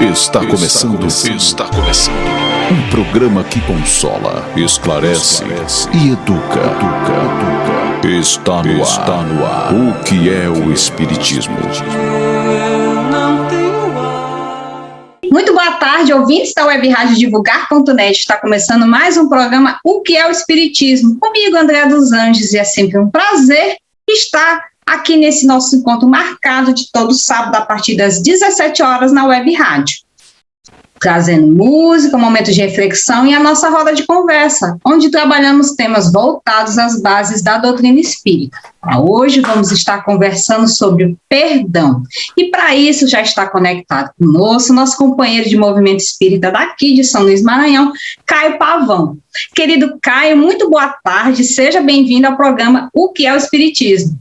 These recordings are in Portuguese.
Está começando. Um programa que consola, esclarece e educa. Está no ar. O que é o Espiritismo? Muito boa tarde, ouvintes da Web Rádio Divulgar.net. Está começando mais um programa O que é o Espiritismo? Comigo, Andréa dos Anjos, e é sempre um prazer estar aqui nesse nosso encontro marcado de todo sábado a partir das 17 horas na Web Rádio. Trazendo música, momentos de reflexão e a nossa roda de conversa, onde trabalhamos temas voltados às bases da doutrina espírita. Hoje vamos estar conversando sobre o perdão. E para isso já está conectado conosco nosso companheiro de movimento espírita daqui de São Luís Maranhão, Caio Pavão. Querido Caio, muito boa tarde, seja bem-vindo ao programa O que é o Espiritismo.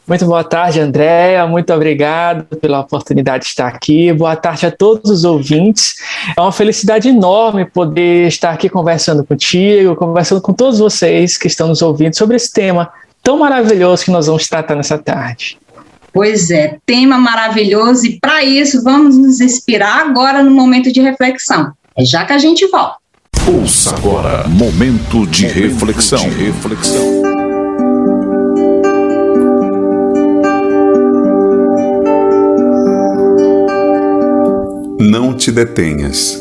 Muito boa tarde, Andréa, muito obrigado pela oportunidade de estar aqui, boa tarde a todos os ouvintes, é uma felicidade enorme poder estar aqui conversando contigo, conversando com todos vocês que estão nos ouvindo sobre esse tema tão maravilhoso que nós vamos tratar nessa tarde. Pois é, tema maravilhoso, e para isso vamos nos inspirar agora no momento de reflexão, é já que a gente volta. Ouça agora, momento de reflexão. Não te detenhas.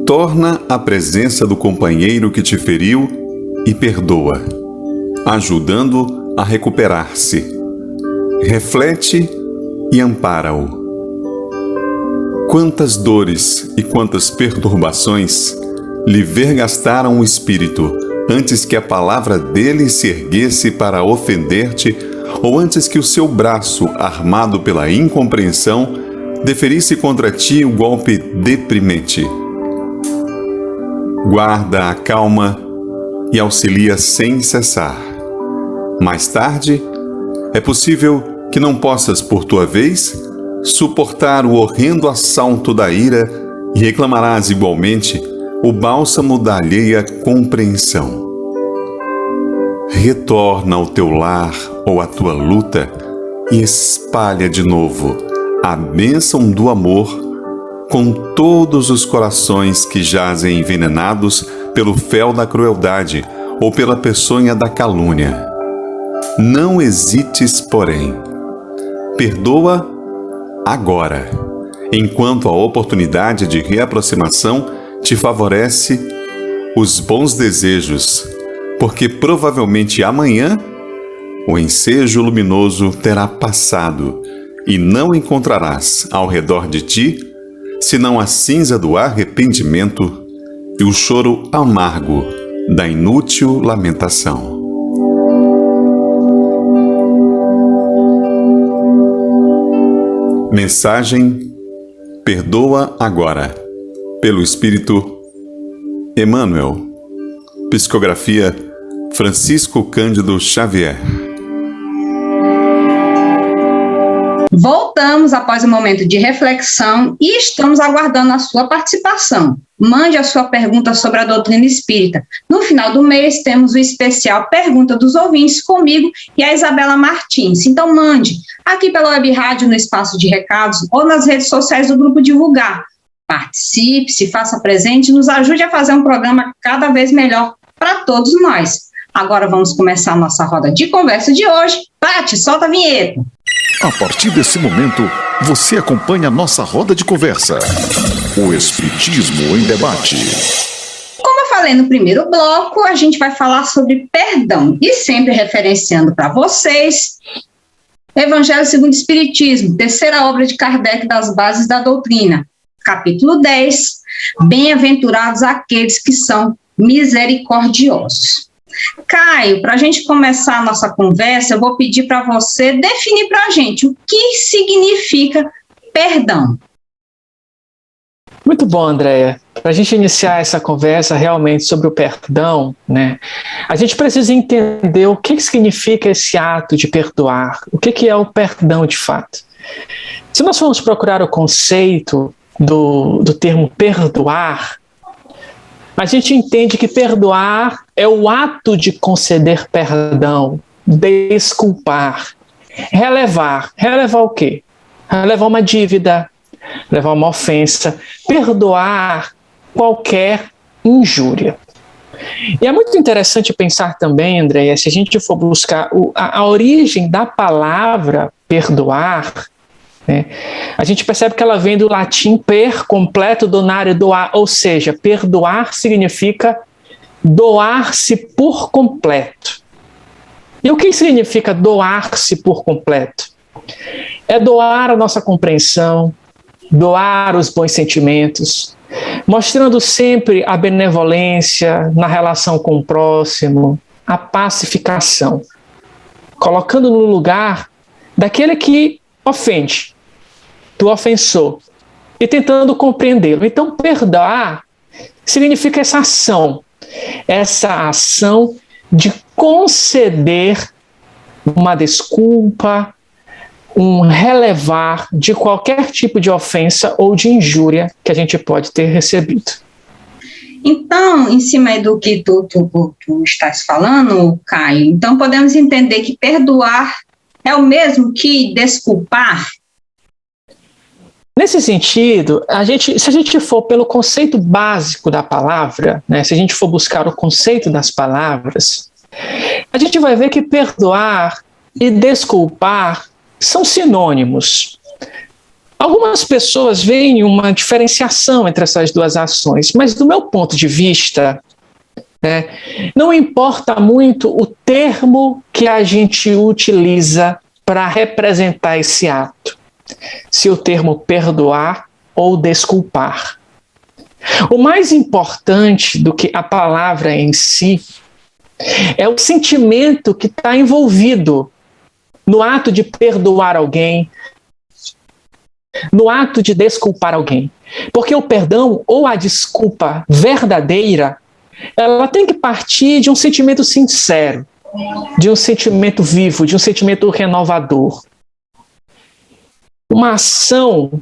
Torna a presença do companheiro que te feriu e perdoa, ajudando-o a recuperar-se. Reflete e ampara-o. Quantas dores e quantas perturbações lhe vergastaram o espírito antes que a palavra dele se erguesse para ofender-te, ou antes que o seu braço, armado pela incompreensão, deferisse contra ti o golpe deprimente. Guarda a calma e auxilia sem cessar. Mais tarde, é possível que não possas, por tua vez, suportar o horrendo assalto da ira e reclamarás igualmente o bálsamo da alheia compreensão. Retorna ao teu lar ou à tua luta e espalha de novo a bênção do amor com todos os corações que jazem envenenados pelo fel da crueldade ou pela peçonha da calúnia. Não hesites, porém. Perdoa agora, enquanto a oportunidade de reaproximação te favorece os bons desejos, porque provavelmente amanhã o ensejo luminoso terá passado e não encontrarás ao redor de ti senão a cinza do arrependimento e o choro amargo da inútil lamentação. Mensagem: Perdoa agora, pelo Espírito Emmanuel. Psicografia: Francisco Cândido Xavier. Voltamos após um momento de reflexão e estamos aguardando a sua participação. Mande a sua pergunta sobre a doutrina espírita. No final do mês temos o especial Pergunta dos Ouvintes comigo e a Isabela Martins. Então mande aqui pela Web Rádio no espaço de recados ou nas redes sociais do Grupo Divulgar. Participe, se faça presente e nos ajude a fazer um programa cada vez melhor para todos nós. Agora vamos começar a nossa roda de conversa de hoje. Pati, solta a vinheta. A partir desse momento, você acompanha a nossa roda de conversa. O Espiritismo em Debate. Como eu falei no primeiro bloco, a gente vai falar sobre perdão. E sempre referenciando para vocês Evangelho segundo o Espiritismo, terceira obra de Kardec das Bases da Doutrina. Capítulo 10. Bem-aventurados aqueles que são misericordiosos. Caio, para a gente começar a nossa conversa, eu vou pedir para você definir para a gente o que significa perdão. Muito bom, Andréa. Para a gente iniciar essa conversa realmente sobre o perdão, né, a gente precisa entender o que significa esse ato de perdoar, o que é o perdão de fato. Se nós formos procurar o conceito do termo perdoar, a gente entende que perdoar é o ato de conceder perdão, desculpar, relevar. Relevar o quê? Relevar uma dívida, levar uma ofensa, perdoar qualquer injúria. E é muito interessante pensar também, Andréia, se a gente for buscar a origem da palavra perdoar, né, a gente percebe que ela vem do latim per completo, donare, doar, ou seja, perdoar significa doar-se por completo. E o que significa doar-se por completo? É doar a nossa compreensão, doar os bons sentimentos, mostrando sempre a benevolência na relação com o próximo, a pacificação, colocando no lugar daquele que ofende, do ofensor, e tentando compreendê-lo. Então, perdoar significa essa ação de conceder uma desculpa, um relevar de qualquer tipo de ofensa ou de injúria que a gente pode ter recebido. Então, em cima do que tu estás falando, Caio, então podemos entender que perdoar é o mesmo que desculpar? Nesse sentido, se a gente for pelo conceito básico da palavra, né, se a gente for buscar o conceito das palavras, a gente vai ver que perdoar e desculpar são sinônimos. Algumas pessoas veem uma diferenciação entre essas duas ações, mas do meu ponto de vista, né, não importa muito o termo que a gente utiliza para representar esse ato, se o termo perdoar ou desculpar. O mais importante do que a palavra em si é o sentimento que está envolvido no ato de perdoar alguém, no ato de desculpar alguém. Porque o perdão ou a desculpa verdadeira, ela tem que partir de um sentimento sincero, de um sentimento vivo, de um sentimento renovador. Uma ação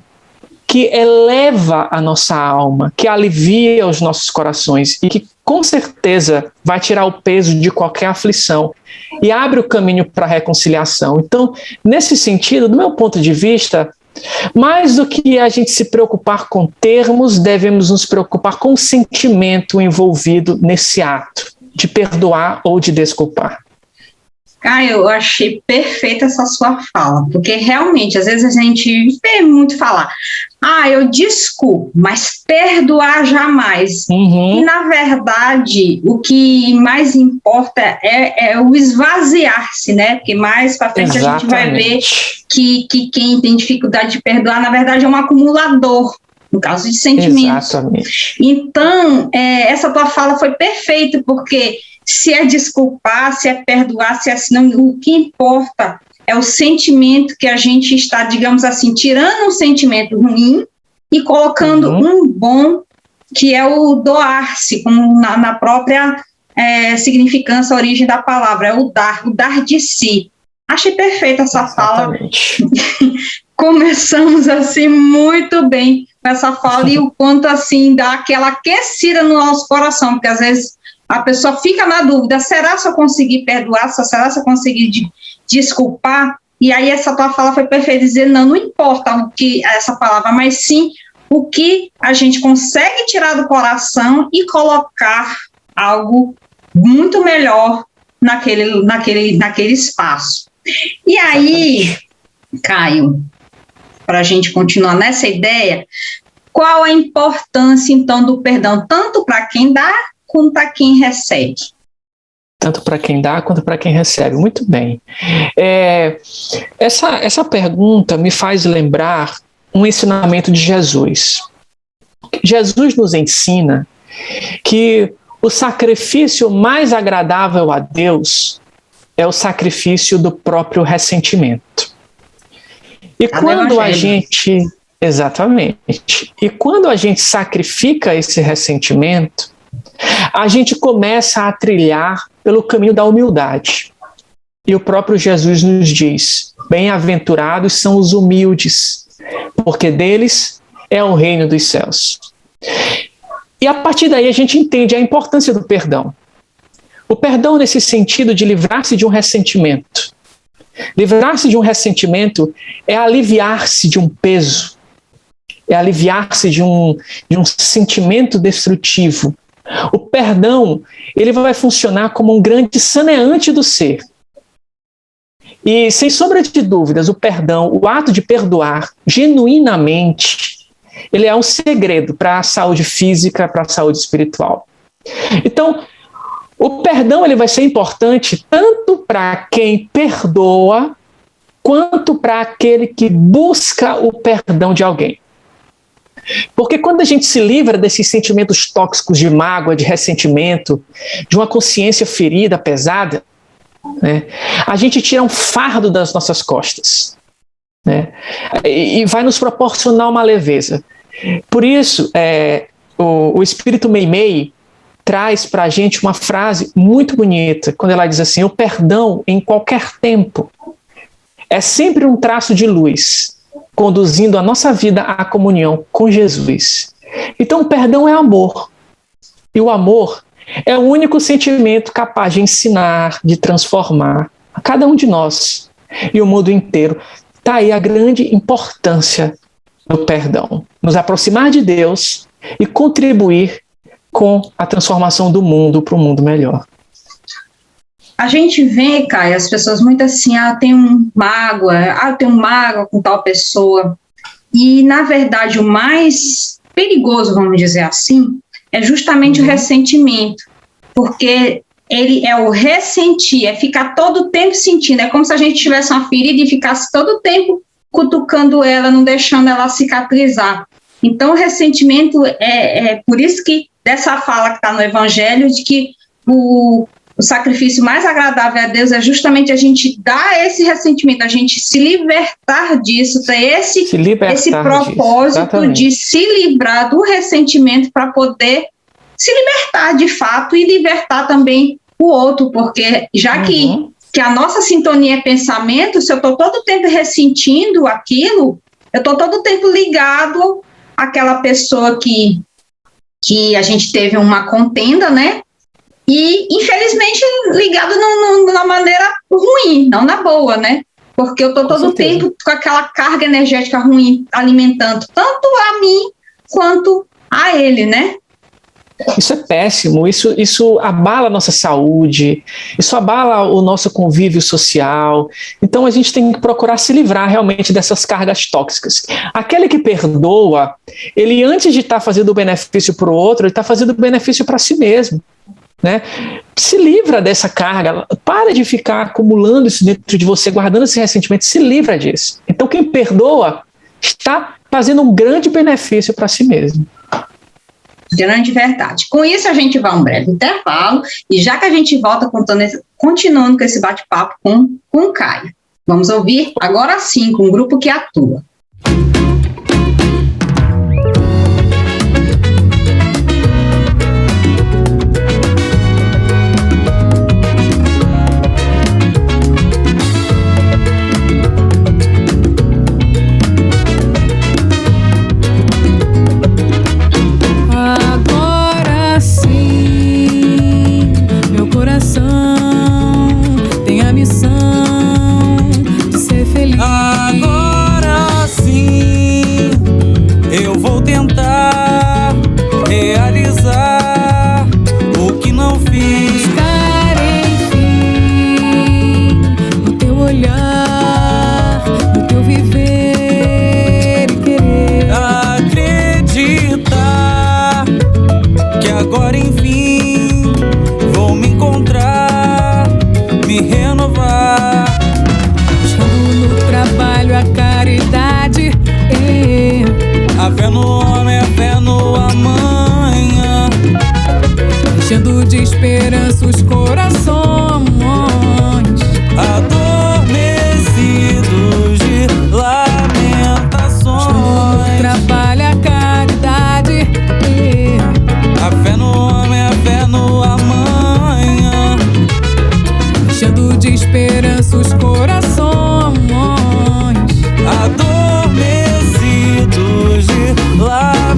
que eleva a nossa alma, que alivia os nossos corações e que com certeza vai tirar o peso de qualquer aflição e abre o caminho para a reconciliação. Então, nesse sentido, do meu ponto de vista, mais do que a gente se preocupar com termos, devemos nos preocupar com o sentimento envolvido nesse ato de perdoar ou de desculpar. Caio, eu achei perfeita essa sua fala, porque realmente, às vezes a gente vê muito falar, eu desculpo, mas perdoar jamais. E, na verdade, o que mais importa é o esvaziar-se, né? Porque mais para frente a gente vai ver que quem tem dificuldade de perdoar, na verdade, é um acumulador, no caso de sentimentos. Exatamente. Então, essa tua fala foi perfeita, porque se é desculpar, se é perdoar, se é assim, não, o que importa é o sentimento que a gente está, digamos assim, tirando um sentimento ruim e colocando um bom, que é o doar-se, como na própria significância, a origem da palavra, é o dar de si. Achei perfeita essa fala. Começamos assim muito bem com essa fala e o quanto assim dá aquela aquecida no nosso coração, porque às vezes a pessoa fica na dúvida, será se eu conseguir perdoar, será se eu conseguir desculpar? E aí essa tua fala foi perfeita, dizer não importa o que essa palavra, mas sim o que a gente consegue tirar do coração e colocar algo muito melhor naquele espaço. E aí, Caio, para a gente continuar nessa ideia, qual a importância então do perdão, tanto para quem dá, quanto para quem recebe? Tanto para quem dá quanto para quem recebe. Muito bem. Essa pergunta me faz lembrar um ensinamento de Jesus. Jesus nos ensina que o sacrifício mais agradável a Deus é o sacrifício do próprio ressentimento. E quando a gente... Exatamente. E quando a gente sacrifica esse ressentimento, a gente começa a trilhar pelo caminho da humildade. E o próprio Jesus nos diz: bem-aventurados são os humildes, porque deles é o reino dos céus. E a partir daí a gente entende a importância do perdão. O perdão nesse sentido de livrar-se de um ressentimento. Livrar-se de um ressentimento é aliviar-se de um peso. é aliviar-se de um sentimento destrutivo. O perdão, ele vai funcionar como um grande saneante do ser. E, sem sombra de dúvidas, o perdão, o ato de perdoar genuinamente, ele é um segredo para a saúde física, para a saúde espiritual. Então, o perdão ele vai ser importante tanto para quem perdoa, quanto para aquele que busca o perdão de alguém. Porque quando a gente se livra desses sentimentos tóxicos de mágoa, de ressentimento, de uma consciência ferida, pesada, né, a gente tira um fardo das nossas costas, né, e vai nos proporcionar uma leveza. Por isso, o Espírito Meimei traz para a gente uma frase muito bonita, quando ela diz assim: o perdão em qualquer tempo é sempre um traço de luz, conduzindo a nossa vida à comunhão com Jesus. Então, o perdão é amor. E o amor é o único sentimento capaz de ensinar, de transformar a cada um de nós e o mundo inteiro. Está aí a grande importância do perdão. Nos aproximar de Deus e contribuir com a transformação do mundo para um mundo melhor. A gente vê, Caio, as pessoas muito assim, eu tenho mágoa com tal pessoa. E, na verdade, o mais perigoso, vamos dizer assim, é justamente o ressentimento. Porque ele é o ressentir, é ficar todo o tempo sentindo. É como se a gente tivesse uma ferida e ficasse todo o tempo cutucando ela, não deixando ela cicatrizar. Então, o ressentimento é por isso que, dessa fala que está no Evangelho, de que o sacrifício mais agradável a Deus é justamente a gente dar esse ressentimento, a gente se libertar disso, ter esse propósito de se livrar do ressentimento para poder se libertar de fato e libertar também o outro, porque já que a nossa sintonia é pensamento, se eu estou todo o tempo ressentindo aquilo, eu estou todo o tempo ligado àquela pessoa que a gente teve uma contenda, né? E, infelizmente, ligado na maneira ruim, não na boa, né? Porque eu estou todo o tempo com aquela carga energética ruim, alimentando tanto a mim quanto a ele, né? Isso é péssimo, isso abala a nossa saúde, isso abala o nosso convívio social. Então a gente tem que procurar se livrar realmente dessas cargas tóxicas. Aquele que perdoa, ele antes de estar fazendo o benefício para o outro, ele está fazendo o benefício para si mesmo. Né? Se livra dessa carga, para de ficar acumulando isso dentro de você, guardando esse ressentimento, se livra disso. Então quem perdoa está fazendo um grande benefício para si mesmo. Grande verdade. Com isso a gente vai a um breve intervalo e já que a gente volta continuando com esse bate-papo com o Caio. Vamos ouvir agora sim com o grupo que atua. A fé no homem, a fé no amanhã, enchendo de esperança os corações adormecidos de lamentações. Trabalha a caridade. A fé no homem, a fé no amanhã, enchendo de esperança os corações adormecidos de lamentações.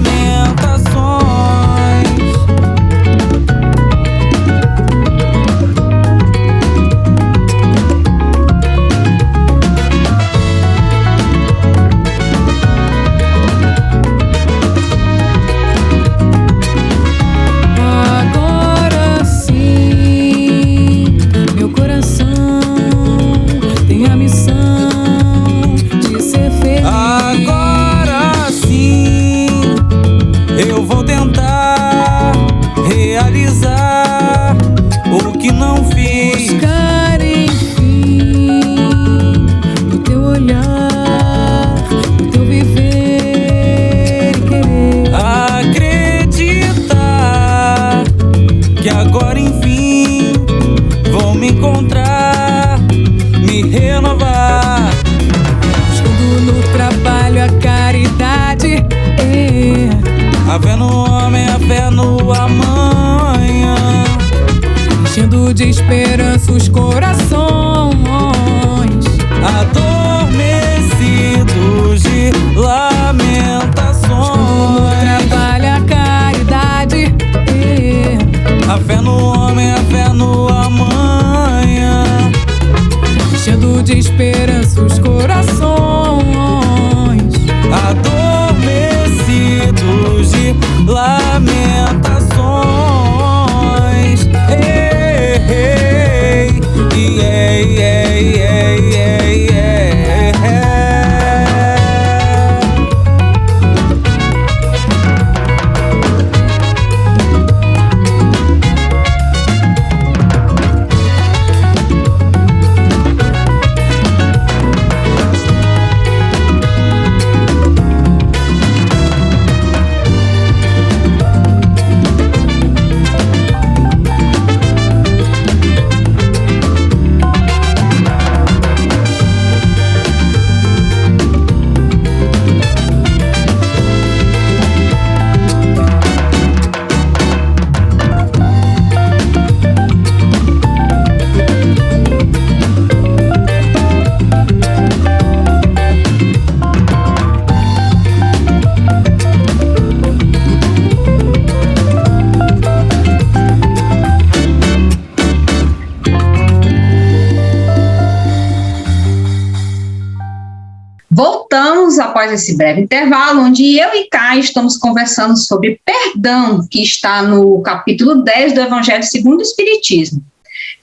Voltamos após esse breve intervalo, onde eu e Caio estamos conversando sobre perdão, que está no capítulo 10 do Evangelho segundo o Espiritismo.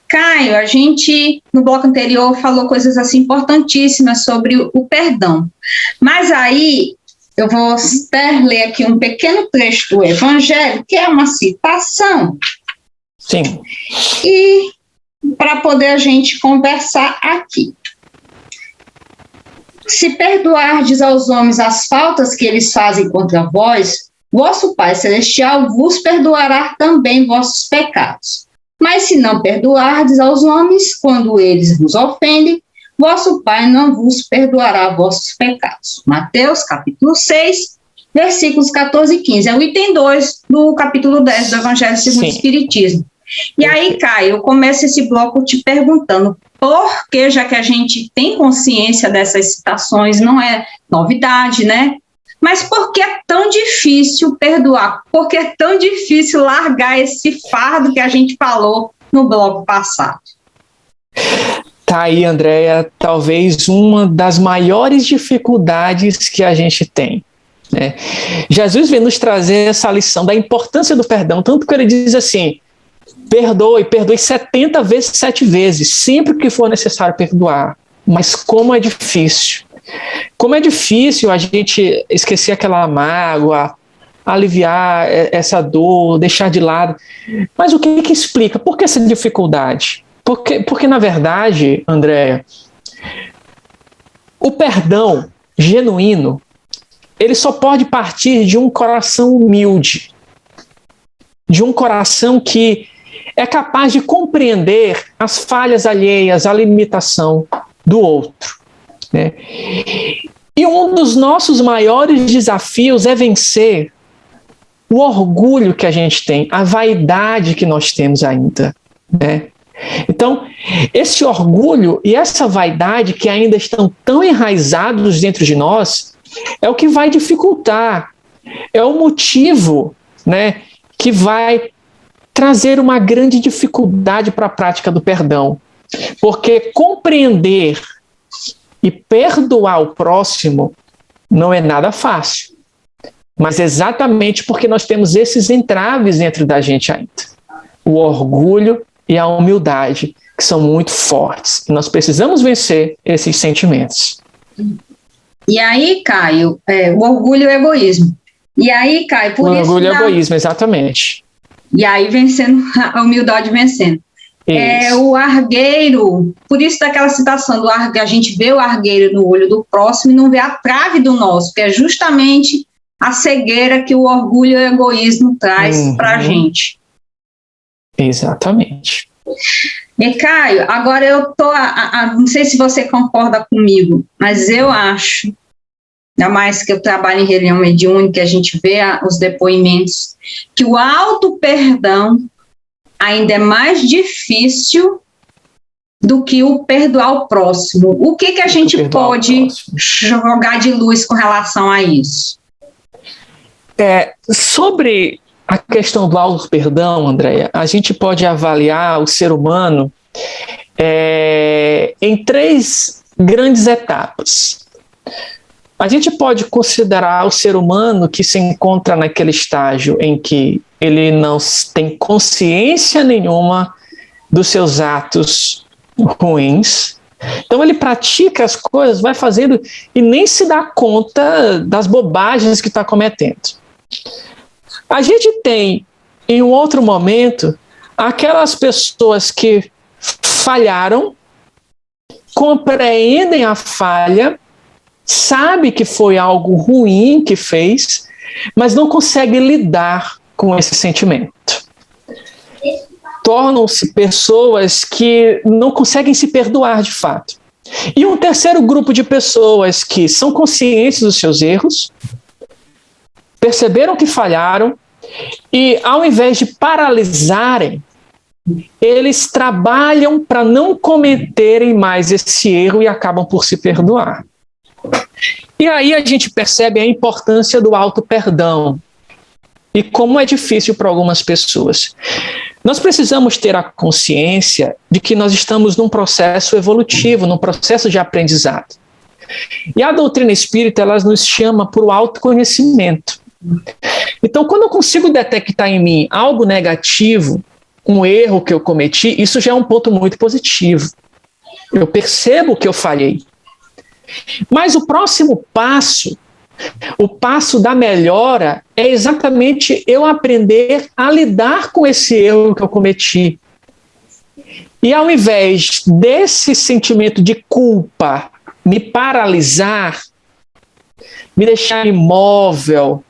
Caio, a gente, no bloco anterior, falou coisas assim importantíssimas sobre o perdão. Mas aí, eu vou até ler aqui um pequeno trecho do Evangelho, que é uma citação. Sim. E para poder a gente conversar aqui. Se perdoardes aos homens as faltas que eles fazem contra vós, vosso Pai Celestial vos perdoará também vossos pecados. Mas se não perdoardes aos homens, quando eles vos ofendem, vosso Pai não vos perdoará vossos pecados. Mateus, capítulo 6, versículos 14 e 15. É o item 2 do capítulo 10 do Evangelho segundo o Espiritismo. E aí, Caio, eu começo esse bloco te perguntando por que, já que a gente tem consciência dessas citações, não é novidade, né? Mas por que é tão difícil perdoar? Por que é tão difícil largar esse fardo que a gente falou no bloco passado? Tá aí, Andréia, talvez uma das maiores dificuldades que a gente tem, né? Jesus vem nos trazer essa lição da importância do perdão, tanto que ele diz assim: perdoe 70 vezes 7 vezes, sempre que for necessário perdoar. Mas como é difícil. Como é difícil a gente esquecer aquela mágoa, aliviar essa dor, deixar de lado. Mas o que explica? Por que essa dificuldade? Porque na verdade, Andréia, o perdão genuíno, ele só pode partir de um coração humilde, de um coração que é capaz de compreender as falhas alheias, a limitação do outro, né? E um dos nossos maiores desafios é vencer o orgulho que a gente tem, a vaidade que nós temos ainda, né? Então, esse orgulho e essa vaidade que ainda estão tão enraizados dentro de nós é o que vai dificultar, é o motivo, né, que vai trazer uma grande dificuldade para a prática do perdão. Porque compreender e perdoar o próximo não é nada fácil. Mas exatamente porque nós temos esses entraves dentro da gente ainda. O orgulho e a humildade, que são muito fortes. E nós precisamos vencer esses sentimentos. E aí, Caio, o orgulho e o egoísmo. E aí, Caio, por isso... O orgulho e o egoísmo, exatamente. E aí vencendo, a humildade vencendo. O argueiro, por isso daquela citação do argueiro, a gente vê o argueiro no olho do próximo e não vê a trave do nosso, que é justamente a cegueira que o orgulho e o egoísmo traz para a gente. Exatamente. E Caio, agora eu tô, não sei se você concorda comigo, mas eu acho, ainda mais que eu trabalho em reunião mediúnica, a gente vê os depoimentos, que o auto-perdão ainda é mais difícil do que o perdoar o próximo. O que a gente pode jogar de luz com relação a isso? Sobre a questão do auto-perdão, Andréia, a gente pode avaliar o ser humano em 3 grandes etapas. A gente pode considerar o ser humano que se encontra naquele estágio em que ele não tem consciência nenhuma dos seus atos ruins. Então ele pratica as coisas, vai fazendo e nem se dá conta das bobagens que está cometendo. A gente tem, em um outro momento, aquelas pessoas que falharam, compreendem a falha, sabe que foi algo ruim que fez, mas não consegue lidar com esse sentimento. Tornam-se pessoas que não conseguem se perdoar de fato. E um terceiro grupo de pessoas que são conscientes dos seus erros, perceberam que falharam e, ao invés de paralisarem, eles trabalham para não cometerem mais esse erro e acabam por se perdoar. E aí a gente percebe a importância do auto-perdão e como é difícil para algumas pessoas. Nós precisamos ter a consciência de que nós estamos num processo evolutivo, num processo de aprendizado. E a doutrina espírita, ela nos chama para o autoconhecimento. Então, quando eu consigo detectar em mim algo negativo, um erro que eu cometi, isso já é um ponto muito positivo. Eu percebo que eu falhei. Mas o próximo passo, o passo da melhora, é exatamente eu aprender a lidar com esse erro que eu cometi. E ao invés desse sentimento de culpa me paralisar, me deixar imóvel,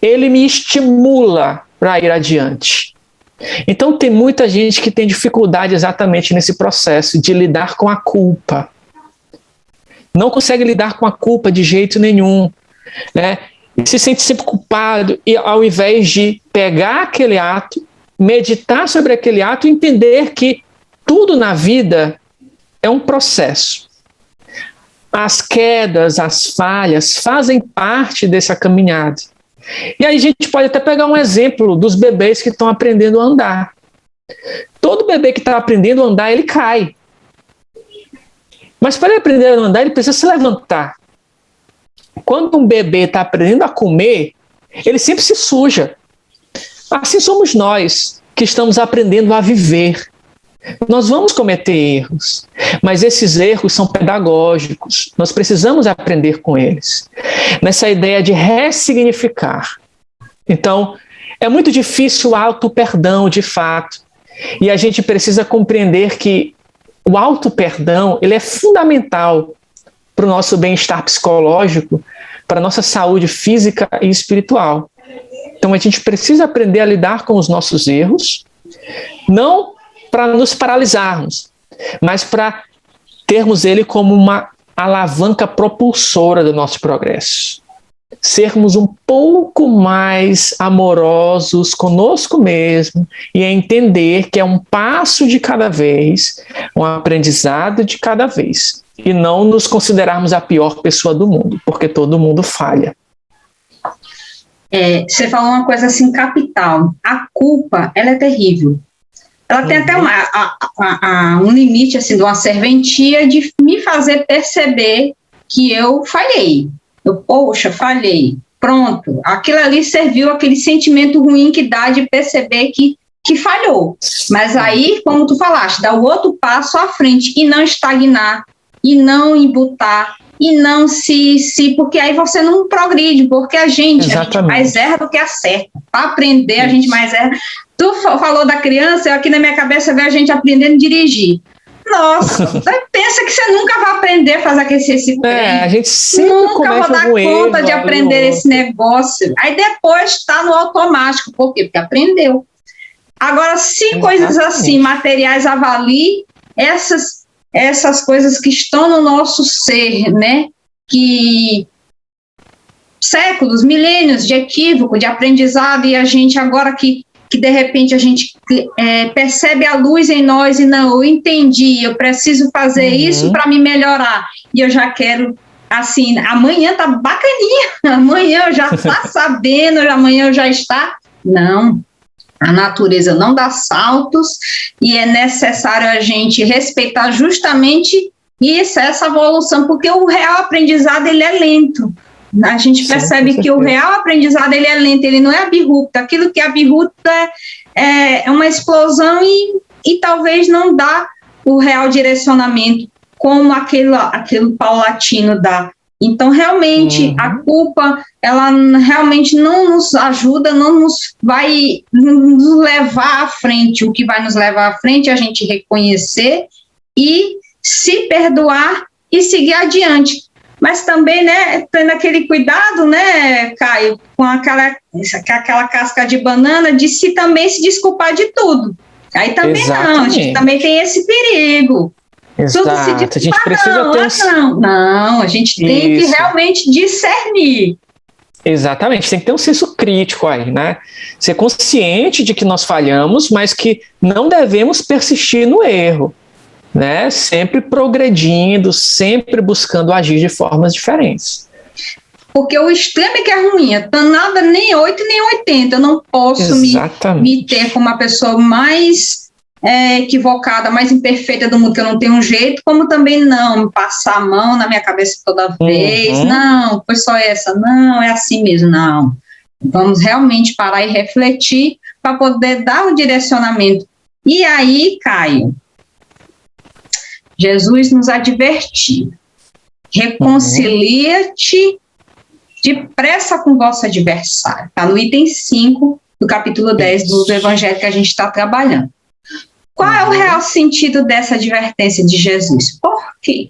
ele me estimula para ir adiante. Então tem muita gente que tem dificuldade exatamente nesse processo de lidar com a culpa. Não consegue lidar com a culpa de jeito nenhum, né? E se sente sempre culpado, e ao invés de pegar aquele ato, meditar sobre aquele ato e entender que tudo na vida é um processo. As quedas, as falhas fazem parte dessa caminhada. E aí a gente pode até pegar um exemplo dos bebês que estão aprendendo a andar. Todo bebê que está aprendendo a andar, ele cai. Mas para ele aprender a andar, ele precisa se levantar. Quando um bebê está aprendendo a comer, ele sempre se suja. Assim somos nós, que estamos aprendendo a viver. Nós vamos cometer erros, mas esses erros são pedagógicos. Nós precisamos aprender com eles. Nessa ideia de ressignificar. Então, é muito difícil o auto-perdão, de fato. E a gente precisa compreender que o auto-perdão, ele é fundamental para o nosso bem-estar psicológico, para a nossa saúde física e espiritual. Então, a gente precisa aprender a lidar com os nossos erros, não para nos paralisarmos, mas para termos ele como uma alavanca propulsora do nosso progresso. Sermos um pouco mais amorosos conosco mesmo e entender que é um passo de cada vez, um aprendizado de cada vez. E não nos considerarmos a pior pessoa do mundo, porque todo mundo falha. Você falou uma coisa assim capital. A culpa, ela é terrível. Ela tem até um limite assim, de uma serventia de me fazer perceber que eu falhei. Poxa, falhei. Pronto. Aquilo ali serviu, aquele sentimento ruim que dá de perceber que falhou. Mas aí, como tu falaste, dá o outro passo à frente e não estagnar, e não embutar, e não porque aí você não progride, porque a gente mais erra do que acerta. Para aprender, a gente mais erra. Tu falou da criança, eu aqui na minha cabeça vejo a gente aprendendo a dirigir. Nossa, pensa que você nunca vai aprender a fazer esse a gente sempre nunca vou dar conta de aprender esse negócio. Aí depois está no automático. Por quê? Porque aprendeu. Agora, se coisas assim, materiais, avalie essas coisas que estão no nosso ser, né? Que séculos, milênios de equívoco, de aprendizado, e a gente agora que de repente a gente percebe a luz em nós e não, eu entendi, eu preciso fazer isso para me melhorar, e eu já quero, assim, amanhã tá bacaninha, amanhã eu já tá sabendo, amanhã eu já está, não, a natureza não dá saltos, e é necessário a gente respeitar justamente isso, essa evolução, porque o real aprendizado, ele é lento. A gente percebe que o real aprendizado, ele é lento, ele não é abrupto. Aquilo que é abrupto é uma explosão e talvez não dá o real direcionamento como aquele paulatino dá. Então, realmente, a culpa, ela realmente não nos ajuda, não nos vai nos levar à frente. O que vai nos levar à frente é a gente reconhecer e se perdoar e seguir adiante. Mas também, né, tendo aquele cuidado, né, Caio, com aquela casca de banana, de também se desculpar de tudo. Aí também não, a gente também tem esse perigo. Exato, tudo se desculpar, a gente precisa ter não, a gente tem que realmente discernir. Exatamente, tem que ter um senso crítico aí, né? Ser consciente de que nós falhamos, mas que não devemos persistir no erro. Né? Sempre progredindo, sempre buscando agir de formas diferentes. Porque o extremo é que é ruim, nada nem 8 nem 80, eu não posso me ter como uma pessoa mais equivocada, mais imperfeita do mundo, que eu não tenho um jeito, como também não me passar a mão na minha cabeça toda vez, não, foi só essa, não, é assim mesmo, não. Vamos realmente parar e refletir para poder dar o direcionamento. E aí, Caio, Jesus nos advertiu, reconcilia-te depressa com o vosso adversário. Está no item 5 do capítulo 10 do Evangelho que a gente está trabalhando. Qual é o real sentido dessa advertência de Jesus? Por quê?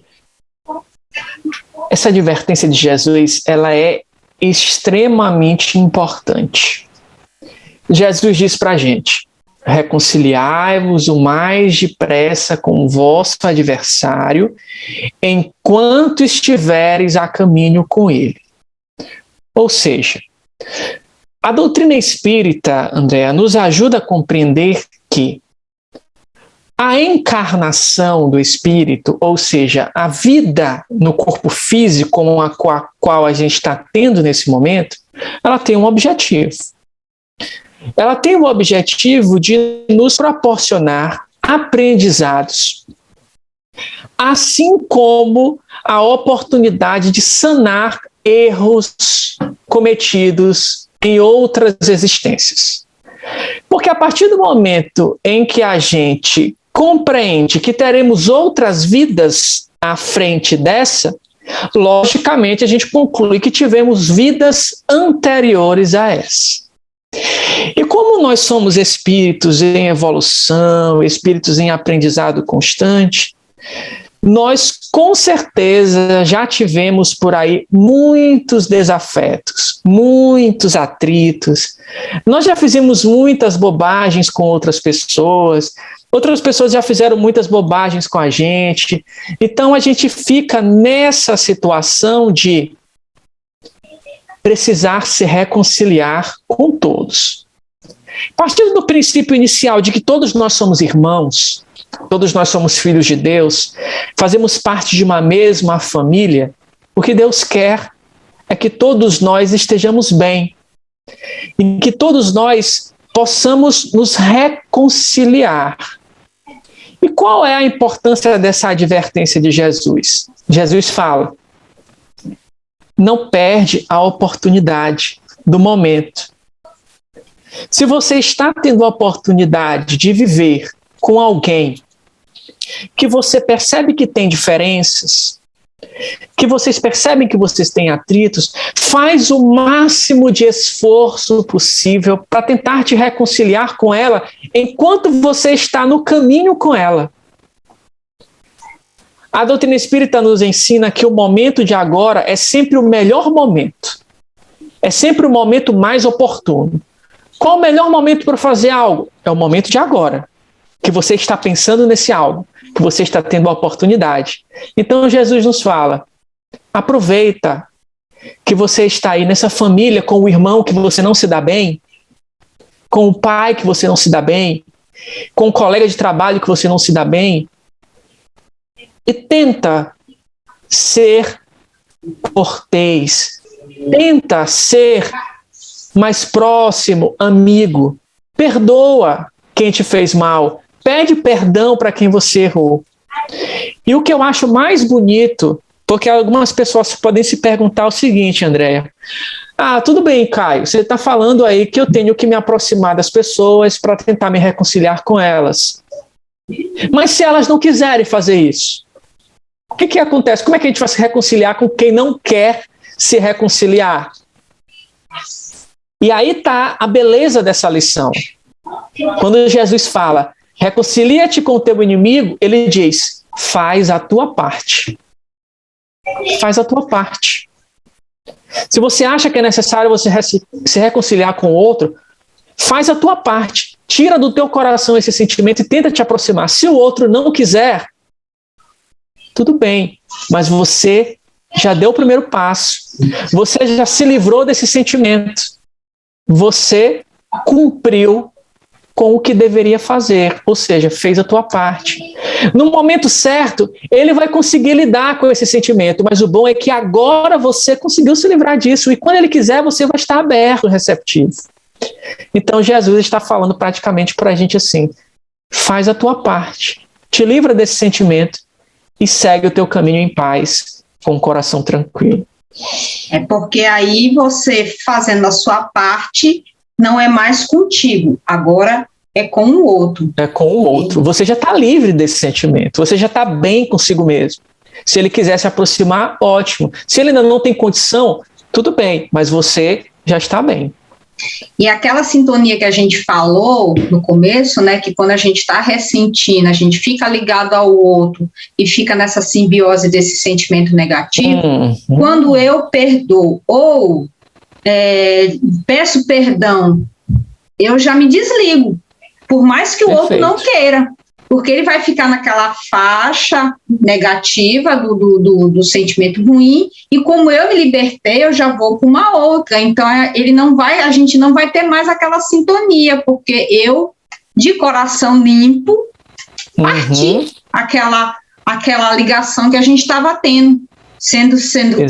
Essa advertência de Jesus, ela é extremamente importante. Jesus diz para a gente: reconciliai-vos o mais depressa com o vosso adversário, enquanto estiveres a caminho com ele. Ou seja, a doutrina espírita, Andréa, nos ajuda a compreender que a encarnação do espírito, ou seja, a vida no corpo físico como a qual a gente está tendo nesse momento, ela tem um objetivo. Ela tem o objetivo de nos proporcionar aprendizados, assim como a oportunidade de sanar erros cometidos em outras existências. Porque a partir do momento em que a gente compreende que teremos outras vidas à frente dessa, logicamente a gente conclui que tivemos vidas anteriores a essa. E como nós somos espíritos em evolução, espíritos em aprendizado constante, nós com certeza já tivemos por aí muitos desafetos, muitos atritos. Nós já fizemos muitas bobagens com outras pessoas já fizeram muitas bobagens com a gente. Então a gente fica nessa situação de precisar se reconciliar com todos. Partindo do princípio inicial de que todos nós somos irmãos, todos nós somos filhos de Deus, fazemos parte de uma mesma família, o que Deus quer é que todos nós estejamos bem, e que todos nós possamos nos reconciliar. E qual é a importância dessa advertência de Jesus? Jesus fala: não perde a oportunidade do momento. Se você está tendo a oportunidade de viver com alguém que você percebe que tem diferenças, que vocês percebem que vocês têm atritos, faz o máximo de esforço possível para tentar te reconciliar com ela enquanto você está no caminho com ela. A doutrina espírita nos ensina que o momento de agora é sempre o melhor momento. É sempre o momento mais oportuno. Qual o melhor momento para fazer algo? É o momento de agora, que você está pensando nesse algo, que você está tendo a oportunidade. Então Jesus nos fala: aproveita que você está aí nessa família com o irmão que você não se dá bem, com o pai que você não se dá bem, com o colega de trabalho que você não se dá bem, e tenta ser cortês, tenta ser mais próximo, amigo, perdoa quem te fez mal, pede perdão para quem você errou. E o que eu acho mais bonito, porque algumas pessoas podem se perguntar o seguinte, Andréa: tudo bem, Caio, você está falando aí que eu tenho que me aproximar das pessoas para tentar me reconciliar com elas. Mas se elas não quiserem fazer isso, o que acontece? Como é que a gente vai se reconciliar com quem não quer se reconciliar? E aí está a beleza dessa lição. Quando Jesus fala: reconcilia-te com o teu inimigo, ele diz: faz a tua parte. Faz a tua parte. Se você acha que é necessário você se reconciliar com o outro, faz a tua parte. Tira do teu coração esse sentimento e tenta te aproximar. Se o outro não quiser, tudo bem, mas você já deu o primeiro passo. Você já se livrou desse sentimento. Você cumpriu com o que deveria fazer, ou seja, fez a tua parte. No momento certo, ele vai conseguir lidar com esse sentimento, mas o bom é que agora você conseguiu se livrar disso, e quando ele quiser, você vai estar aberto, receptivo. Então Jesus está falando praticamente para a gente assim: faz a tua parte, te livra desse sentimento e segue o teu caminho em paz, com o coração tranquilo. É porque aí você fazendo a sua parte, não é mais contigo, agora é com o outro. É com o outro. Você já está livre desse sentimento, você já está bem consigo mesmo. Se ele quiser se aproximar, ótimo. Se ele ainda não tem condição, tudo bem, mas você já está bem. E aquela sintonia que a gente falou no começo, né, que quando a gente está ressentindo, a gente fica ligado ao outro e fica nessa simbiose desse sentimento negativo, quando eu perdoo ou peço perdão, eu já me desligo, por mais que o outro não queira, porque ele vai ficar naquela faixa negativa do sentimento ruim, e como eu me libertei, eu já vou para uma outra. Então, a gente não vai ter mais aquela sintonia, porque eu, de coração limpo, parti aquela ligação que a gente estava tendo, sendo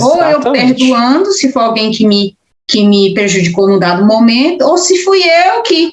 ou eu perdoando, se for alguém que me prejudicou no dado momento, ou se fui eu que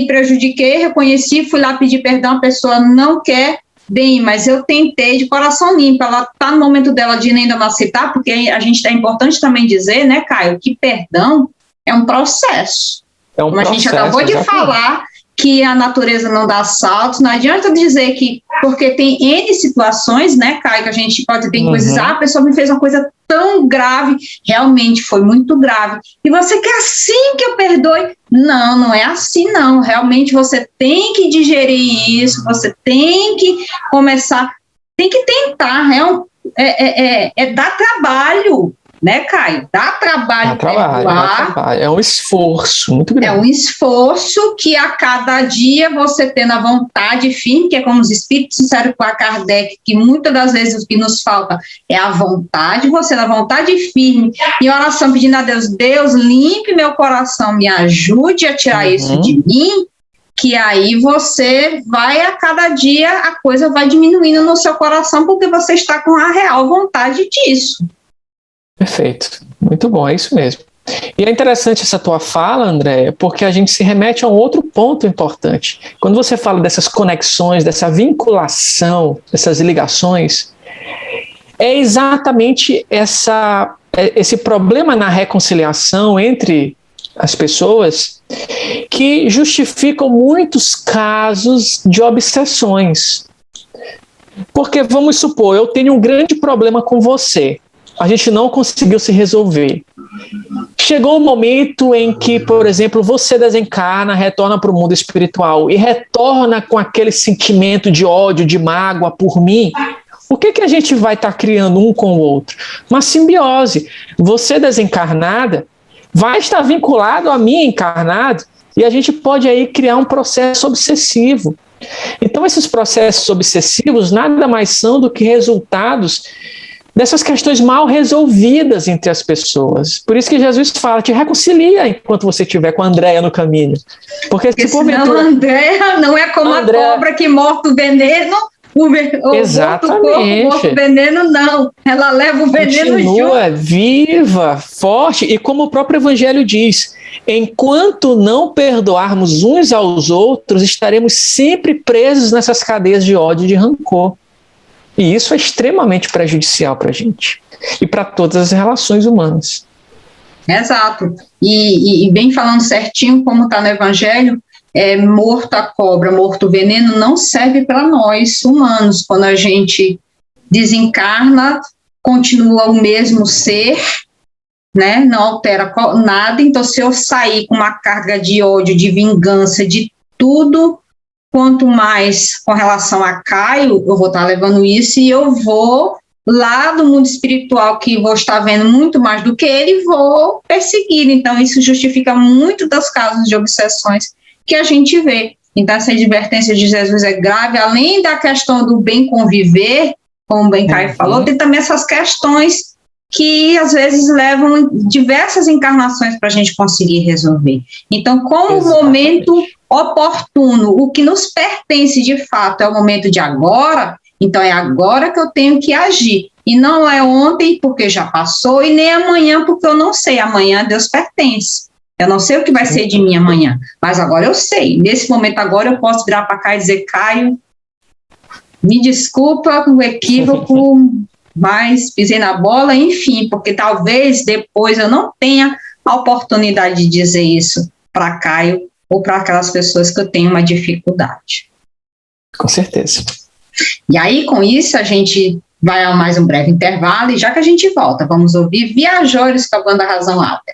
prejudiquei, reconheci, fui lá pedir perdão, a pessoa não quer, bem, mas eu tentei de coração limpo, ela está no momento dela de ainda não aceitar, porque é importante também dizer, né, Caio, que perdão é um processo. Como a gente acabou de falar, que a natureza não dá saltos, não adianta dizer que, porque tem N situações, né, Caio, que a gente pode ter coisas, a pessoa me fez uma coisa tão grave, realmente foi muito grave, e você quer assim que eu perdoe? Não, não é assim não, realmente você tem que digerir isso, você tem que começar, tem que tentar, dar trabalho, né, Caio? Dá trabalho perdoar. É um esforço muito grande. É um esforço que a cada dia você tendo a vontade firme, que é como os espíritos disseram com a Kardec, que muitas das vezes o que nos falta é a vontade, você na vontade firme, em oração pedindo a Deus, Deus, limpe meu coração, me ajude a tirar isso de mim, que aí você vai, a cada dia, a coisa vai diminuindo no seu coração, porque você está com a real vontade disso. Perfeito, muito bom, é isso mesmo. E é interessante essa tua fala, Andréia, porque a gente se remete a um outro ponto importante. Quando você fala dessas conexões, dessa vinculação, dessas ligações, é exatamente esse problema na reconciliação entre as pessoas que justificam muitos casos de obsessões. Porque, vamos supor, eu tenho um grande problema com você, a gente não conseguiu se resolver. Chegou um momento em que, por exemplo, você desencarna, retorna para o mundo espiritual e retorna com aquele sentimento de ódio, de mágoa por mim. O que a gente vai estar criando um com o outro? Uma simbiose. Você desencarnada vai estar vinculado a mim encarnado e a gente pode aí criar um processo obsessivo. Então, esses processos obsessivos nada mais são do que resultados dessas questões mal resolvidas entre as pessoas. Por isso que Jesus fala, te reconcilia enquanto você estiver com a Andréia no caminho. Porque se porventura... a Andréia não é como a cobra que morta o veneno, exatamente. morto o veneno, não. Ela leva o veneno junto. Continua viva, forte, e como o próprio Evangelho diz, enquanto não perdoarmos uns aos outros, estaremos sempre presos nessas cadeias de ódio e de rancor. E isso é extremamente prejudicial para a gente e para todas as relações humanas. Exato. E bem falando certinho, como está no Evangelho, morto a cobra, morto o veneno, não serve para nós humanos. Quando a gente desencarna, continua o mesmo ser, né? Não altera nada. Então, se eu sair com uma carga de ódio, de vingança, de tudo, quanto mais com relação a Caio, eu vou estar levando isso e eu vou lá do mundo espiritual, que vou estar vendo muito mais do que ele, vou perseguir. Então, isso justifica muito dos casos de obsessões que a gente vê. Então, essa advertência de Jesus é grave, além da questão do bem conviver, como bem Caio falou, tem também essas questões que às vezes levam diversas encarnações para a gente conseguir resolver. Então, como o momento oportuno, o que nos pertence de fato é o momento de agora, então é agora que eu tenho que agir. E não é ontem, porque já passou, e nem amanhã, porque eu não sei. Amanhã Deus pertence. Eu não sei o que vai ser de mim amanhã, mas agora eu sei. Nesse momento agora eu posso virar para cá e dizer, Caio, me desculpa com o equívoco, mas pisei na bola, enfim, porque talvez depois eu não tenha a oportunidade de dizer isso para Caio ou para aquelas pessoas que eu tenho uma dificuldade. Com certeza. E aí, com isso, a gente vai a mais um breve intervalo e já que a gente volta, vamos ouvir Viajores com a banda Razão Alta.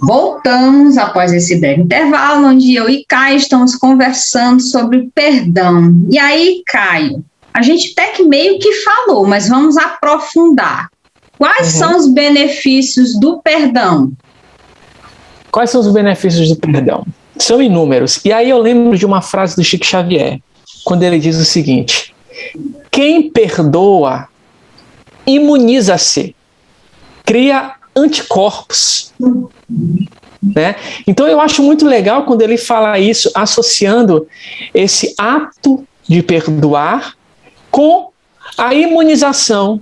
Voltamos após esse breve intervalo, onde eu e Caio estamos conversando sobre perdão. E aí, Caio, a gente até que meio que falou, mas vamos aprofundar. Quais são os benefícios do perdão? Quais são os benefícios do perdão? São inúmeros. E aí eu lembro de uma frase do Chico Xavier, quando ele diz o seguinte: quem perdoa imuniza-se, cria anticorpos. Né? Então eu acho muito legal quando ele fala isso, associando esse ato de perdoar com a imunização,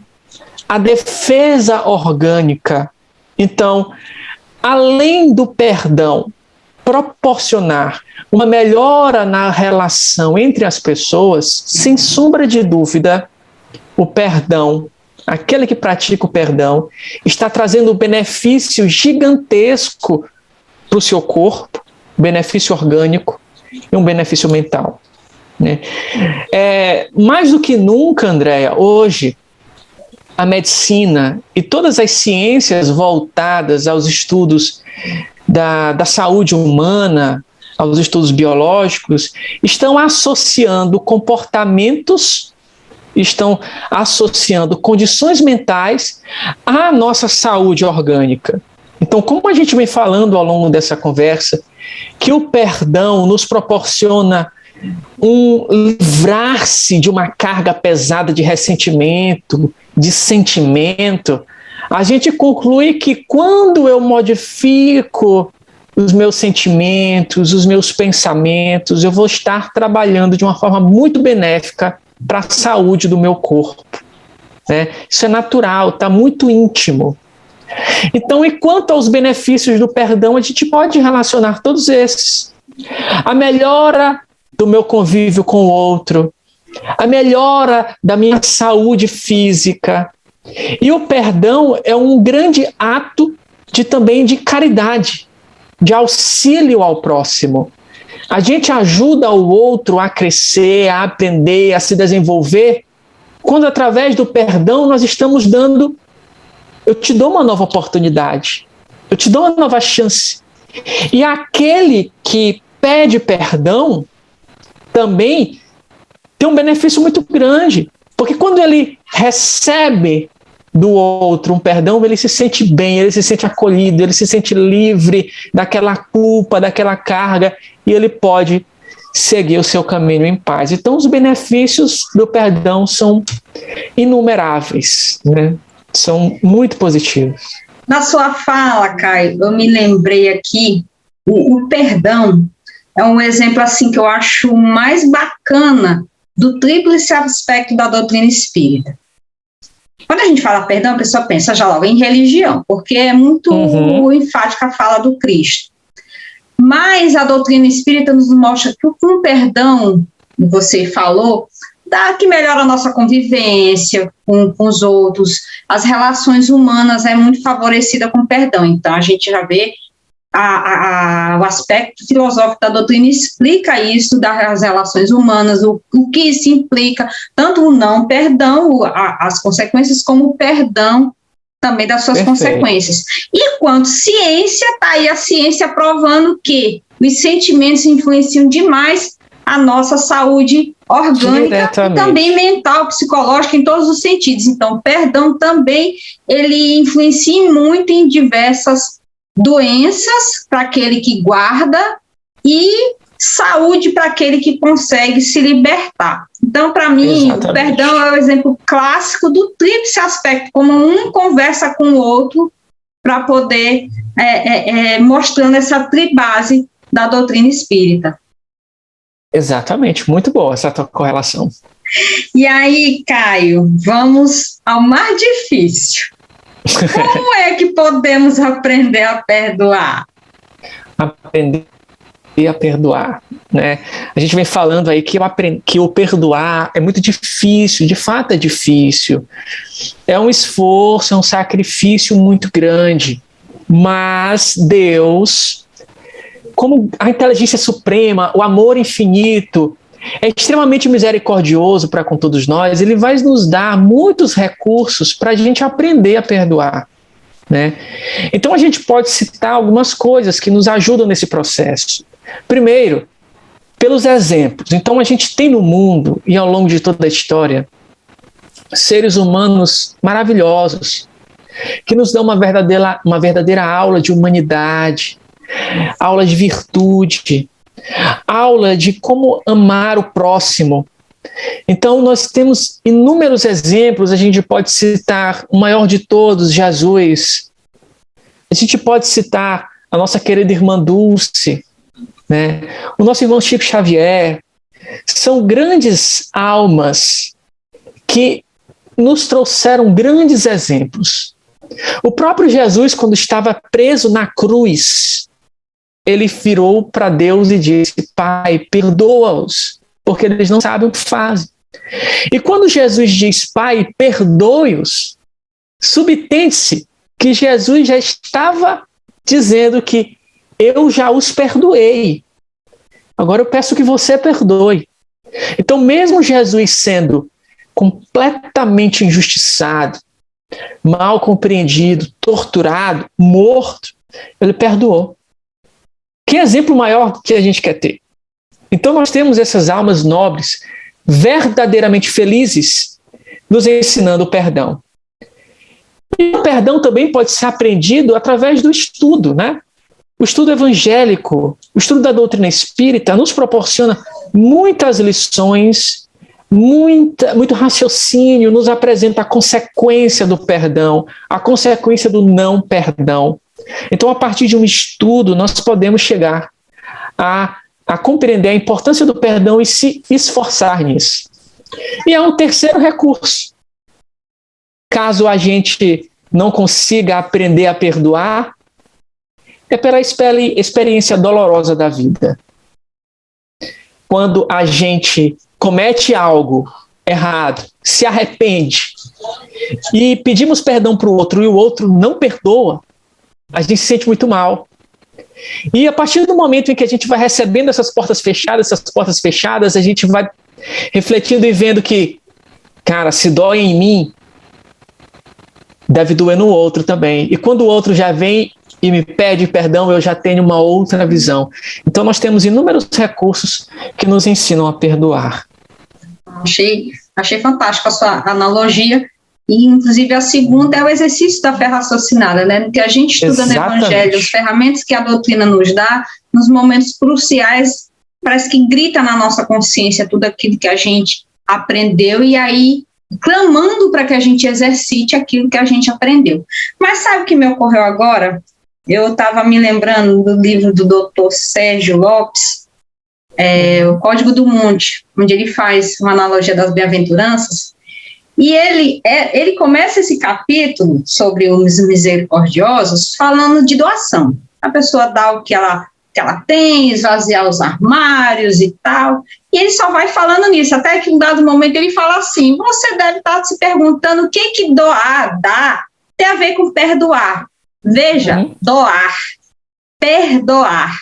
a defesa orgânica. Então, além do perdão proporcionar uma melhora na relação entre as pessoas, sem sombra de dúvida, o perdão, aquele que pratica o perdão, está trazendo um benefício gigantesco para o seu corpo, benefício orgânico e um benefício mental, né? Mais do que nunca, Andréia, hoje, a medicina e todas as ciências voltadas aos estudos da saúde humana, aos estudos biológicos, estão associando comportamentos, estão associando condições mentais à nossa saúde orgânica. Então, como a gente vem falando ao longo dessa conversa, que o perdão nos proporciona livrar-se de uma carga pesada de ressentimento, de sentimento, a gente conclui que quando eu modifico os meus sentimentos, os meus pensamentos, eu vou estar trabalhando de uma forma muito benéfica para a saúde do meu corpo, né? Isso é natural, está muito íntimo. Então, e quanto aos benefícios do perdão, a gente pode relacionar todos esses. A melhora do meu convívio com o outro, a melhora da minha saúde física. E o perdão é um grande ato também de caridade, de auxílio ao próximo. A gente ajuda o outro a crescer, a aprender, a se desenvolver, quando através do perdão nós estamos dando, eu te dou uma nova oportunidade, eu te dou uma nova chance. E aquele que pede perdão também tem um benefício muito grande, porque quando ele recebe do outro um perdão, ele se sente bem, ele se sente acolhido, ele se sente livre daquela culpa, daquela carga, e ele pode seguir o seu caminho em paz. Então, os benefícios do perdão são inumeráveis, né? São muito positivos. Na sua fala, Caio, eu me lembrei aqui, o perdão é um exemplo assim que eu acho mais bacana do tríplice aspecto da doutrina espírita. Quando a gente fala perdão, a pessoa pensa já logo em religião, porque é muito enfática a fala do Cristo. Mas a doutrina espírita nos mostra que com o perdão, você falou, que melhora a nossa convivência com os outros, as relações humanas é muito favorecida com o perdão. Então, a gente já vê o aspecto filosófico da doutrina explica isso das relações humanas, o que isso implica, tanto o não perdão, as consequências, como o perdão também das suas consequências. E quanto ciência, está aí a ciência provando que os sentimentos influenciam demais a nossa saúde orgânica e também mental, psicológica, em todos os sentidos. Então, o perdão também, ele influencia muito em diversas doenças para aquele que guarda e saúde para aquele que consegue se libertar. Então, para mim, o perdão é o exemplo clássico do tríplice aspecto, como um conversa com o outro para poder mostrando essa tribase da doutrina espírita. Exatamente, muito boa essa tua correlação. E aí, Caio, vamos ao mais difícil. Como é que podemos aprender a perdoar? Aprender a perdoar, né? A gente vem falando aí que o perdoar é muito difícil, de fato é difícil. É um esforço, é um sacrifício muito grande. Mas Deus, como a inteligência suprema, o amor infinito, é extremamente misericordioso para com todos nós, ele vai nos dar muitos recursos para a gente aprender a perdoar, né? Então a gente pode citar algumas coisas que nos ajudam nesse processo. Primeiro, pelos exemplos. Então a gente tem no mundo e ao longo de toda a história seres humanos maravilhosos que nos dão uma verdadeira aula de humanidade, aula de virtude, aula de como amar o próximo. Então nós temos inúmeros exemplos, a gente pode citar o maior de todos, Jesus. A gente pode citar a nossa querida irmã Dulce, né? O nosso irmão Chico Xavier. São grandes almas que nos trouxeram grandes exemplos. O próprio Jesus, quando estava preso na cruz, ele virou para Deus e disse: Pai, perdoa-os, porque eles não sabem o que fazem. E quando Jesus diz: Pai, perdoe-os, subtende-se que Jesus já estava dizendo que eu já os perdoei. Agora eu peço que você perdoe. Então, mesmo Jesus sendo completamente injustiçado, mal compreendido, torturado, morto, ele perdoou. Que exemplo maior que a gente quer ter? Então nós temos essas almas nobres, verdadeiramente felizes, nos ensinando o perdão. E o perdão também pode ser aprendido através do estudo, né? O estudo evangélico, o estudo da doutrina espírita nos proporciona muitas lições, muito raciocínio, nos apresenta a consequência do perdão, a consequência do não perdão. Então, a partir de um estudo, nós podemos chegar a compreender a importância do perdão e se esforçar nisso. E há um terceiro recurso. Caso a gente não consiga aprender a perdoar, é pela experiência dolorosa da vida. Quando a gente comete algo errado, se arrepende e pedimos perdão para o outro e o outro não perdoa, a gente se sente muito mal. E a partir do momento em que a gente vai recebendo essas portas fechadas, a gente vai refletindo e vendo que, cara, se dói em mim, deve doer no outro também. E quando o outro já vem e me pede perdão, eu já tenho uma outra visão. Então nós temos inúmeros recursos que nos ensinam a perdoar. Achei fantástico a sua analogia. E, inclusive, a segunda é o exercício da fé raciocinada, né? Que a gente estuda no Evangelho, as ferramentas que a doutrina nos dá, nos momentos cruciais, parece que grita na nossa consciência tudo aquilo que a gente aprendeu, e aí clamando para que a gente exercite aquilo que a gente aprendeu. Mas sabe o que me ocorreu agora? Eu estava me lembrando do livro do Dr. Sérgio Lopes, O Código do Monte, onde ele faz uma analogia das bem-aventuranças. E ele começa esse capítulo sobre os misericordiosos falando de doação. A pessoa dá o que ela tem, esvaziar os armários e tal. E ele só vai falando nisso, até que em um dado momento ele fala assim: você deve estar se perguntando o que doar, dar, tem a ver com perdoar. Veja, doar, perdoar.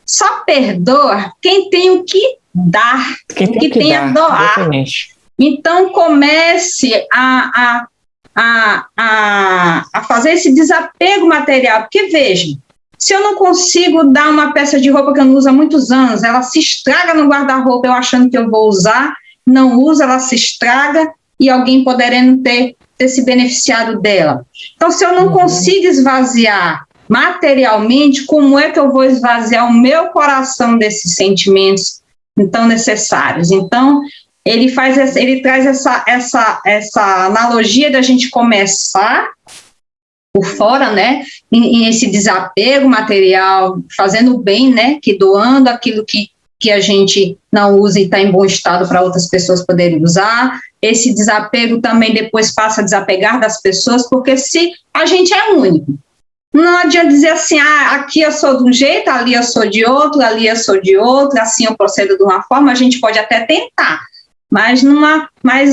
Só perdoa quem tem o que dar, quem tem a doar. Exatamente. Então, comece a fazer esse desapego material, porque, veja, se eu não consigo dar uma peça de roupa que eu não uso há muitos anos, ela se estraga no guarda-roupa, eu achando que eu vou usar, não uso, ela se estraga, e alguém poderendo ter se beneficiado dela. Então, se eu não consigo esvaziar materialmente, como é que eu vou esvaziar o meu coração desses sentimentos tão necessários? Então, ele traz essa analogia da gente começar por fora, né, em esse desapego material, fazendo o bem, né, que doando aquilo que a gente não usa e está em bom estado para outras pessoas poderem usar. Esse desapego também depois passa a desapegar das pessoas, porque se a gente é único, não adianta dizer assim: aqui eu sou de um jeito, ali eu sou de outro, ali eu sou de outro, assim eu procedo de uma forma. A gente pode até tentar, mas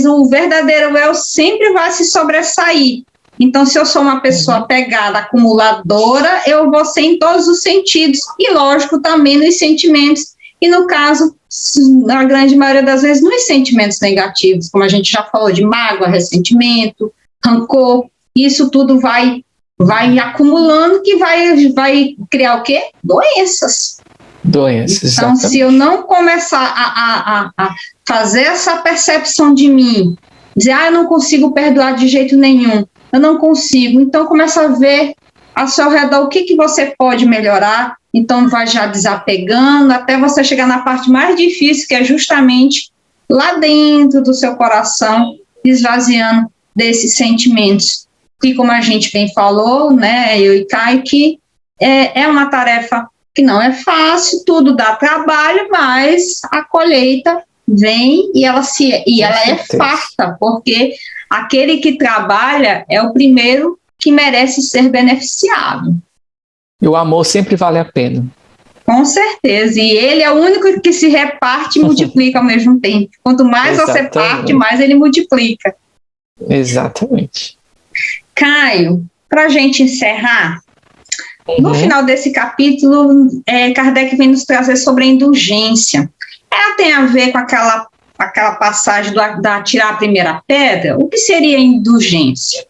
o verdadeiro eu sempre vai se sobressair. Então, se eu sou uma pessoa apegada, acumuladora, eu vou ser em todos os sentidos, e lógico também nos sentimentos, e no caso, na grande maioria das vezes, nos sentimentos negativos, como a gente já falou, de mágoa, ressentimento, rancor. Isso tudo vai acumulando, que vai criar o quê? Doenças. Então, exatamente. Se eu não começar a fazer essa percepção de mim, dizer: eu não consigo perdoar de jeito nenhum, eu não consigo, então começa a ver ao seu redor o que você pode melhorar. Então vai já desapegando até você chegar na parte mais difícil, que é justamente lá dentro do seu coração, esvaziando desses sentimentos. E como a gente bem falou, né, eu e Kai, que é uma tarefa que não é fácil, tudo dá trabalho, mas a colheita vem e ela é farta, porque aquele que trabalha é o primeiro que merece ser beneficiado. E o amor sempre vale a pena. Com certeza, e ele é o único que se reparte e multiplica ao mesmo tempo. Quanto mais você parte, mais ele multiplica. Exatamente. Caio, para a gente encerrar, no final desse capítulo, Kardec vem nos trazer sobre a indulgência. Ela tem a ver com aquela passagem da tirar a primeira pedra? O que seria a indulgência?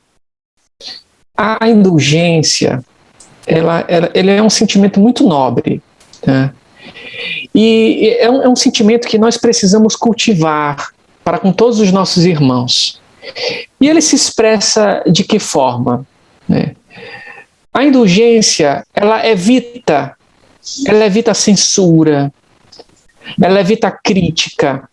A indulgência, ela é um sentimento muito nobre, né? E é um sentimento que nós precisamos cultivar para com todos os nossos irmãos. E ele se expressa de que forma, né? A indulgência, ela evita a censura, ela evita a crítica.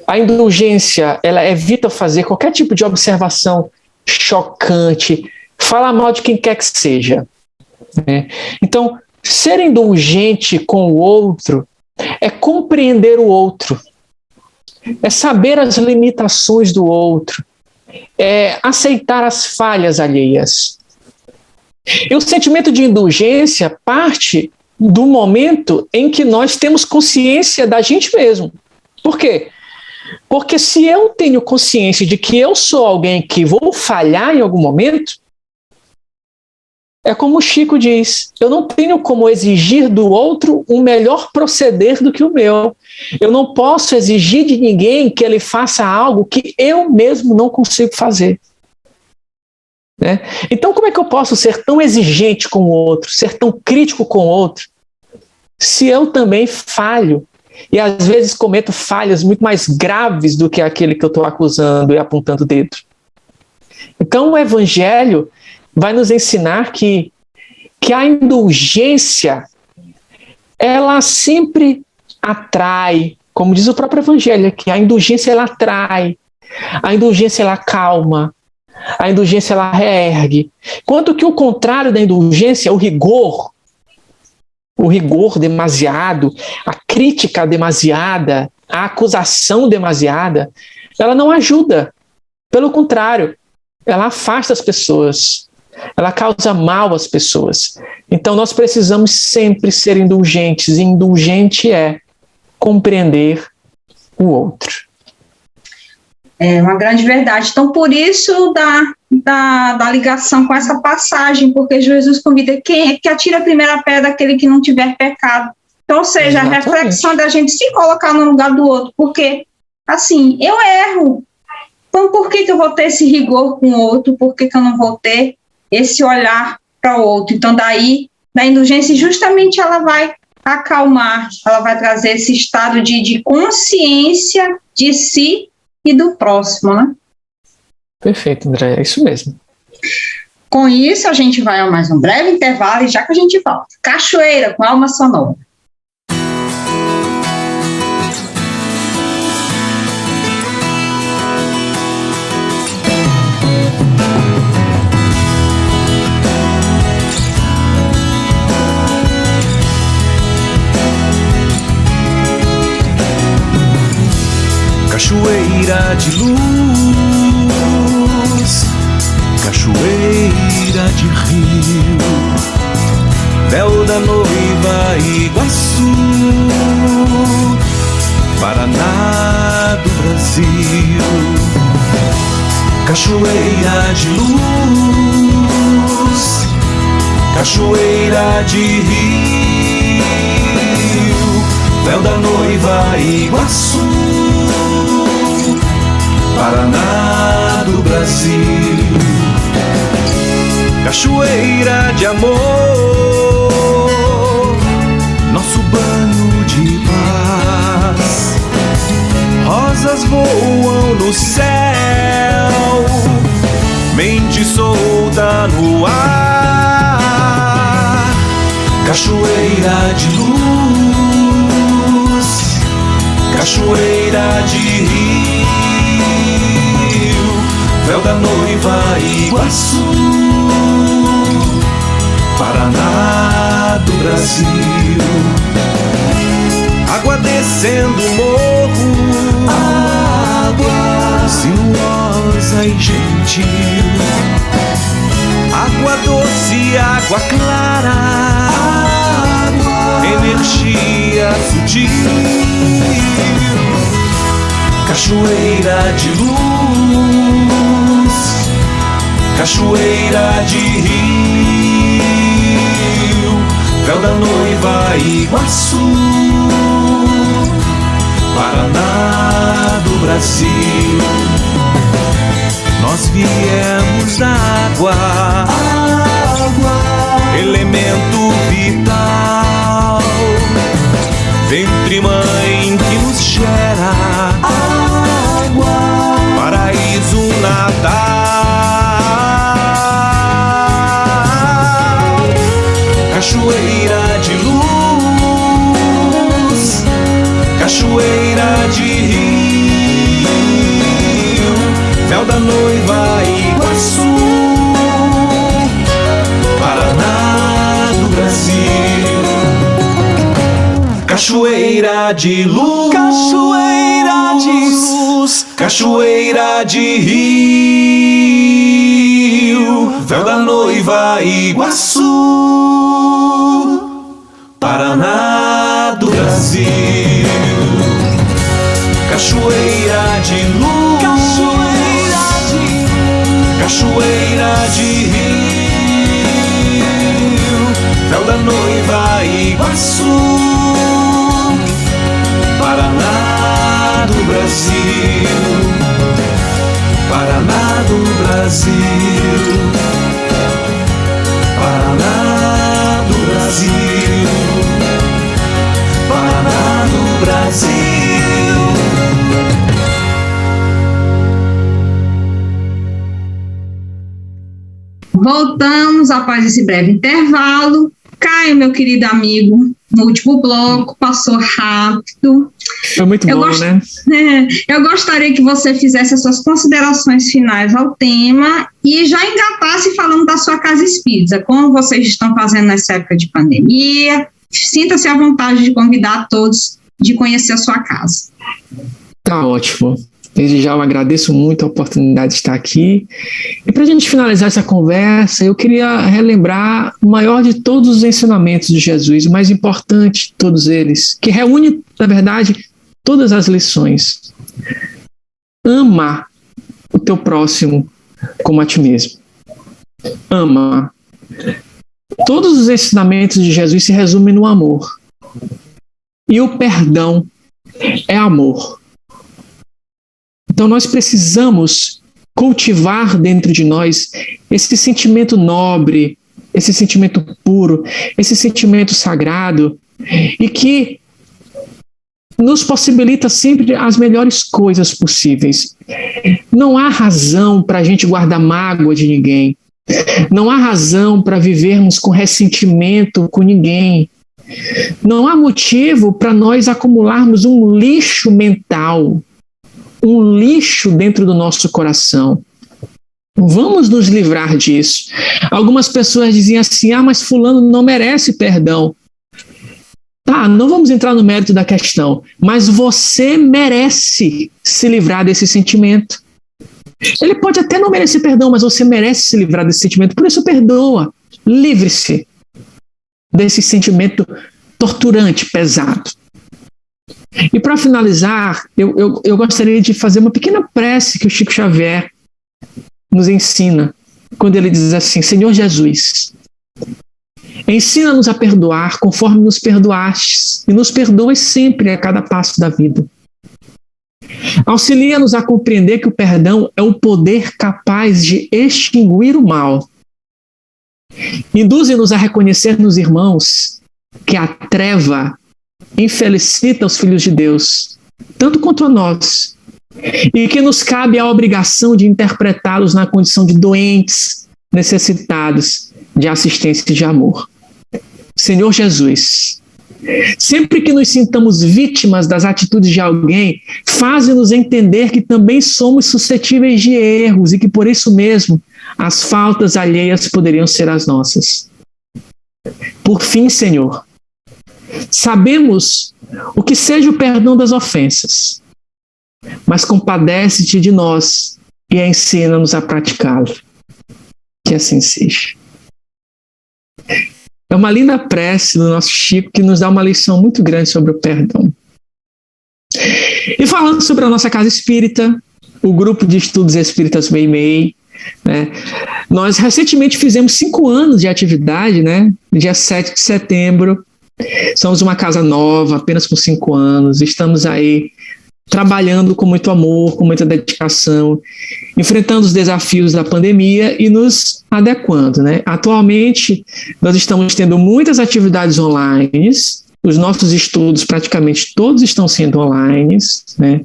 A indulgência, ela evita fazer qualquer tipo de observação chocante, falar mal de quem quer que seja, né? Então, ser indulgente com o outro é compreender o outro, é saber as limitações do outro, é aceitar as falhas alheias. E o sentimento de indulgência parte do momento em que nós temos consciência da gente mesmo. Por quê? Porque se eu tenho consciência de que eu sou alguém que vou falhar em algum momento, é como o Chico diz, eu não tenho como exigir do outro um melhor proceder do que o meu. Eu não posso exigir de ninguém que ele faça algo que eu mesmo não consigo fazer, né? Então, como é que eu posso ser tão exigente com o outro, ser tão crítico com o outro, se eu também falho e às vezes cometo falhas muito mais graves do que aquele que eu estou acusando e apontando o dedo? Então, o Evangelho vai nos ensinar que a indulgência, ela sempre atrai, como diz o próprio Evangelho, que a indulgência ela atrai, a indulgência ela acalma, a indulgência ela reergue. Quanto que o contrário da indulgência, o rigor demasiado, a crítica demasiada, a acusação demasiada, ela não ajuda. Pelo contrário, ela afasta as pessoas, ela causa mal às pessoas. Então nós precisamos sempre ser indulgentes, e indulgente é compreender o outro. É uma grande verdade. Então, por isso da ligação com essa passagem, porque Jesus convida quem é que atira a primeira pedra, aquele que não tiver pecado. Então, ou seja, exatamente, a reflexão da gente se colocar no lugar do outro, porque, assim, eu erro. Então, por que eu vou ter esse rigor com o outro? Por que eu não vou ter esse olhar para o outro? Então, daí, da indulgência, justamente ela vai acalmar, ela vai trazer esse estado de consciência de si e do próximo, né? Perfeito, André, é isso mesmo. Com isso, a gente vai a mais um breve intervalo e já que a gente volta. Cachoeira com Alma Sonora. Cachoeira de luz, cachoeira de rio, véu da noiva Iguaçu, Paraná do Brasil. Cachoeira de luz, cachoeira de rio, véu da noiva Iguaçu, Paraná do Brasil. Cachoeira de amor, nosso banho de paz. Rosas voam no céu, mente solta no ar. Cachoeira de luz, cachoeira de rio, véu da noiva Iguaçu, Paraná do Brasil. Água descendo o morro, água sinuosa e gentil. Água doce, água clara, água energia sutil, cachoeira de luz, cachoeira de rio, véu da noiva Iguaçu, Paraná do Brasil. Nós viemos da água, elemento vital, ventre mãe que nos gera, paraíso natal, cachoeira de luz, cachoeira de rio, véu da noiva Iguaçu, Paraná do Brasil. Cachoeira de luz, cachoeira de luz, cachoeira de rio, véu da noiva Iguaçu, Paraná do Brasil. Cachoeira de luz, cachoeira de rio, véu da noiva Iguaçu, Paraná do Brasil, Paraná do Brasil, Paraná do Brasil, Paraná do Brasil. Voltamos após esse breve intervalo. Caio, meu querido amigo, no último bloco, passou rápido. Foi muito bom, né? Eu gostaria que você fizesse as suas considerações finais ao tema e já engatasse falando da sua casa espírita, como vocês estão fazendo nessa época de pandemia. Sinta-se à vontade de convidar todos de conhecer a sua casa. Tá ótimo. Desde já eu agradeço muito a oportunidade de estar aqui. E para a gente finalizar essa conversa, eu queria relembrar o maior de todos os ensinamentos de Jesus, o mais importante de todos eles, que reúne, na verdade, todas as lições. Ama o teu próximo como a ti mesmo. Ama. Todos os ensinamentos de Jesus se resumem no amor. E o perdão é amor. Então nós precisamos cultivar dentro de nós esse sentimento nobre, esse sentimento puro, esse sentimento sagrado, e que nos possibilita sempre as melhores coisas possíveis. Não há razão para a gente guardar mágoa de ninguém. Não há razão para vivermos com ressentimento com ninguém. Não há motivo para nós acumularmos um lixo mental, um lixo dentro do nosso coração. Vamos nos livrar disso. Algumas pessoas diziam assim, mas fulano não merece perdão. Tá, não vamos entrar no mérito da questão, mas você merece se livrar desse sentimento. Ele pode até não merecer perdão, mas você merece se livrar desse sentimento, por isso perdoa. Livre-se desse sentimento torturante, pesado. E para finalizar, eu gostaria de fazer uma pequena prece que o Chico Xavier nos ensina, quando ele diz assim: Senhor Jesus, ensina-nos a perdoar conforme nos perdoastes, e nos perdoas sempre a cada passo da vida. Auxilia-nos a compreender que o perdão é o poder capaz de extinguir o mal. Induze-nos a reconhecer nos irmãos que a treva infelicita os filhos de Deus, tanto quanto a nós, e que nos cabe a obrigação de interpretá-los na condição de doentes, necessitados de assistência e de amor. Senhor Jesus, sempre que nos sintamos vítimas das atitudes de alguém, faze-nos entender que também somos suscetíveis de erros e que por isso mesmo as faltas alheias poderiam ser as nossas. Por fim, Senhor, sabemos o que seja o perdão das ofensas, mas compadece-te de nós e ensina-nos a praticá-lo. Que assim seja. É uma linda prece do nosso Chico que nos dá uma lição muito grande sobre o perdão. E falando sobre a nossa casa espírita, o grupo de estudos espíritas Meimei, né? Nós recentemente fizemos 5 anos de atividade, né? Dia 7 de setembro. Somos uma casa nova, apenas com 5 anos. Estamos aí trabalhando com muito amor, com muita dedicação, enfrentando os desafios da pandemia e nos adequando, né? Atualmente, nós estamos tendo muitas atividades online. Os nossos estudos praticamente todos estão sendo online, né?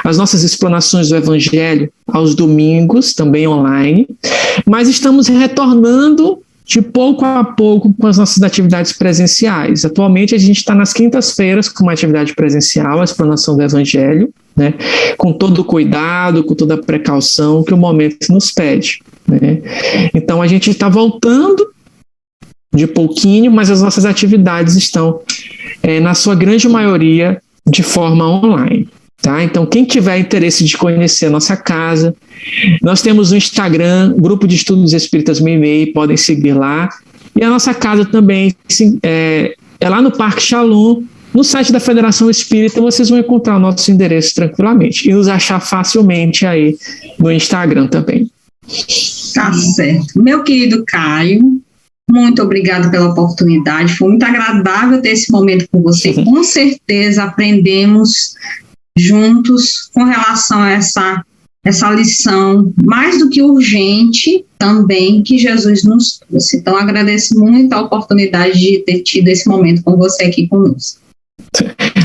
As nossas explanações do Evangelho aos domingos também online, mas estamos retornando de pouco a pouco com as nossas atividades presenciais. Atualmente a gente está nas quintas-feiras com uma atividade presencial, a explanação do Evangelho, né? Com todo o cuidado, com toda a precaução que o momento nos pede, né? Então a gente está voltando de pouquinho, mas as nossas atividades estão, na sua grande maioria, de forma online. Tá? Então, quem tiver interesse de conhecer a nossa casa, nós temos o Instagram, Grupo de Estudos Espíritas Meimei, podem seguir lá. E a nossa casa também é lá no Parque Shalom, no site da Federação Espírita, vocês vão encontrar o nosso endereço tranquilamente e nos achar facilmente aí no Instagram também. Tá certo. Meu querido Caio, muito obrigada pela oportunidade, foi muito agradável ter esse momento com você, com certeza aprendemos juntos com relação a essa lição mais do que urgente também que Jesus nos trouxe. Então agradeço muito a oportunidade de ter tido esse momento com você aqui conosco.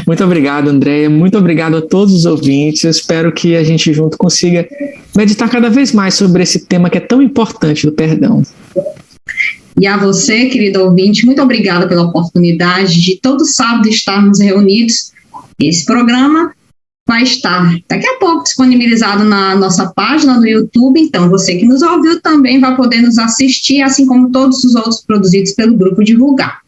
Muito obrigado, Andréia, muito obrigado a todos os ouvintes, eu espero que a gente junto consiga meditar cada vez mais sobre esse tema que é tão importante do perdão. E a você, querido ouvinte, muito obrigada pela oportunidade de todo sábado estarmos reunidos. Esse programa vai estar daqui a pouco disponibilizado na nossa página do YouTube, então você que nos ouviu também vai poder nos assistir, assim como todos os outros produzidos pelo Grupo Divulgar.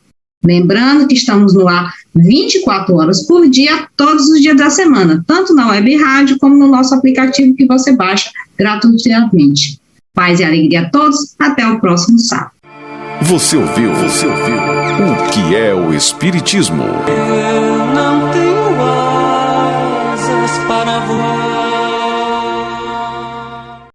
Lembrando que estamos no ar 24 horas por dia, todos os dias da semana, tanto na web rádio como no nosso aplicativo que você baixa gratuitamente. Paz e alegria a todos, até o próximo sábado. Você ouviu o que é o Espiritismo? Eu não